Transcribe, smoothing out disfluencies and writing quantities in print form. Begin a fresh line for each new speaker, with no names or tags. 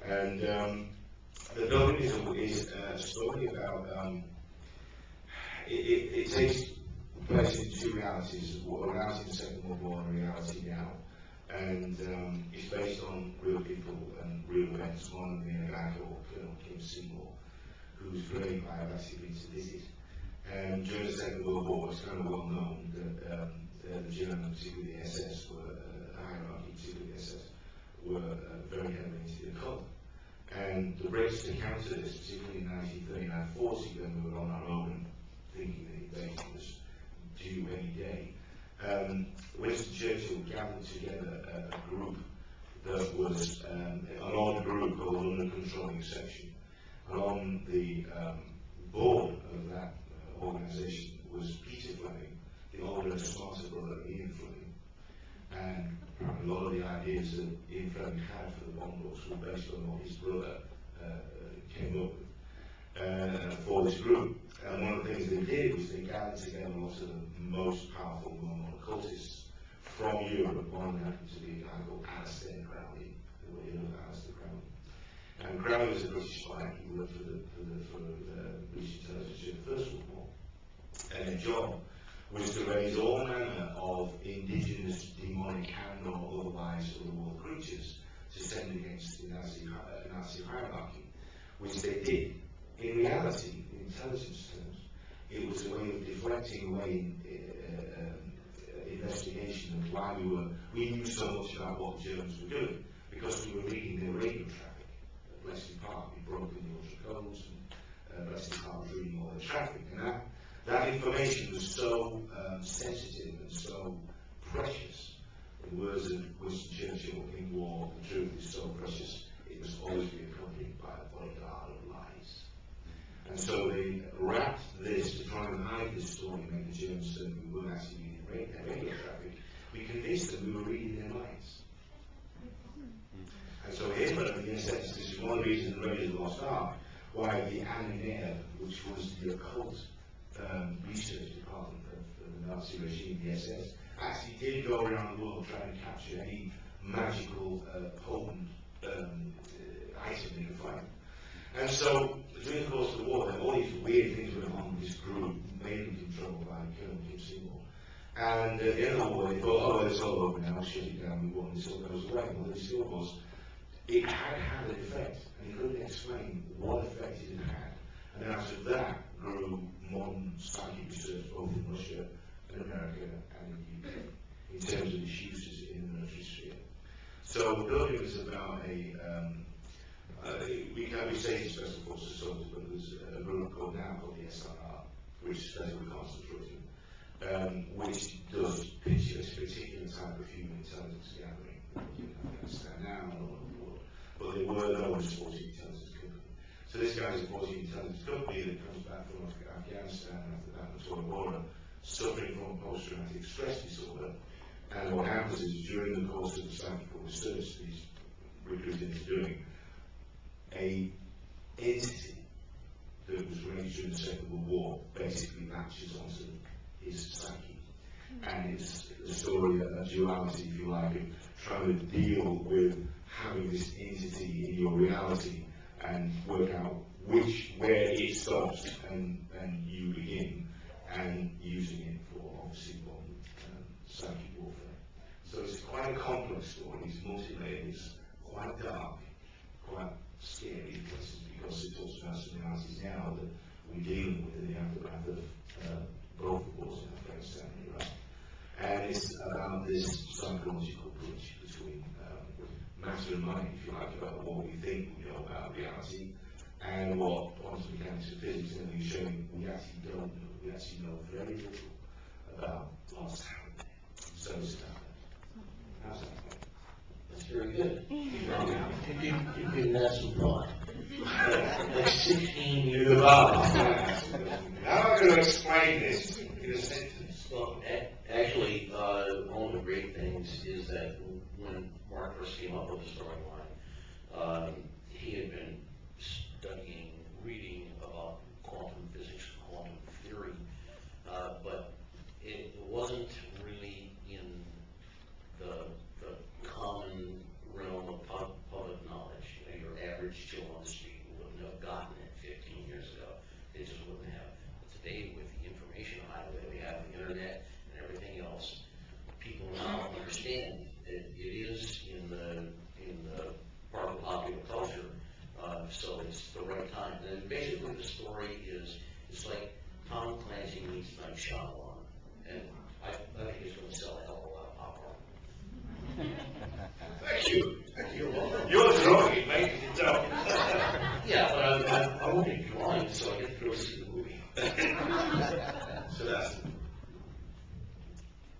And the Pilgrim is a story about, it takes place in two realities, a reality in the Second World War and a reality now. And it's based on real people and real events, one being a guy called Colonel Kim Seymour, whose grave I have actually been to visit. And during the Second World War, it's kind of well known that the Germans, particularly the SS, were hierarchy, particularly the SS, were very heavily into the occult. And the Brits to counter this, particularly in 1939-40, when we were on our own and thinking the invasion was due any day, Winston Churchill gathered together a group that was an odd group called the London Controlling Section. And on the board of that organisation was Peter Fleming, the older and smarter brother of Ian Fleming. And a lot of the ideas that Ian Fleming had for the bomb books were based on what his brother came up with for this group. And one of the things they did was they gathered together lots of the most powerful well-known occultists from Europe. One happened to be a guy called Alistair Crowley, who were in Alistair Crowley. And Crowley was a British spy. He worked for British intelligence during the First World War. And their job was to raise all manner of indigenous, demonic, and or otherwise otherworld creatures to send against the Nazi hierarchy, which they did. In reality, in intelligence terms, it was a way of deflecting away investigation of why we knew so much about what the Germans were doing, because we were reading their radio traffic. At Bletchley Park, we broke in the ultra codes, and Bletchley Park was reading all their traffic. And that information was so sensitive and so precious. In the words of Winston Churchill in war, the truth is so precious, it must always be accompanied by a bodyguard of lies. And so they wrapped this to try and hide this story, make the Germans think we weren't actually reading their radio traffic. We convinced them we were reading their minds. And so Hitler and the SS, this is one of the reasons the Raiders lost out, why the ANNER, which was the occult research department of the Nazi regime, the SS, actually did go around the world trying to capture any magical, potent item they could find. And so, during the course of the war, all these weird things went on with this group, mainly controlled by Colonel Kim Seymour. And at the end of the war, they thought, oh, it's all over now, shut it down, we won, this all goes away. Well, the still was, it had had an effect, and he couldn't explain what effect it had had. And out of that grew modern psychic research, both in Russia and America and in the UK, in terms of its uses in the military sphere. So, Pilgrim is about we say it's Special Forces soldiers, but there's a group now called the SRR, which is Special Reconnaissance Regiment, which does picture this particular type of human intelligence gathering in Afghanistan now and all over the world. But they were known as Forces Intelligence Company. So this guy is a Forces Intelligence Company that comes back from Afghanistan after that Torah suffering from post-traumatic stress disorder. And what happens is during the course of the psychical research these recruits into doing, a entity that was raised during the Second World War basically latches onto his psyche. And it's the story of a duality, if you like, of trying to deal with having this entity in your reality and work out where it stops and you begin, and using it for obviously psychic warfare. So it's quite a complex story, it's multi-layered, it's quite dark, quite scary places, because it talks about some realities now that we're dealing with in the aftermath of both the wars in Afghanistan and Iraq. And it's about this psychological bridge between matter and mind, if you like, about what we think we know about reality and what quantum mechanics and physics and everything showing we actually don't know. We actually know very little about what's happening. So it's happening. How's that?
That's very good. You've given that some thought. Like 16 years old.
How am I going to explain this in a sentence?
Well, actually, one of the great things is that when Mark first came up with the storyline, he had been studying, reading about quantum physics, quantum theory, but it wasn't really in the common realm of public knowledge. You know, your average average Joe on the street wouldn't have gotten it 15 years ago. They just wouldn't have. But today, with the information highway, we have the internet and everything else, people now understand that it is in the part of popular culture, so it's the right time. And basically, the story is, it's like Tom Clancy meets Night Shyamalan.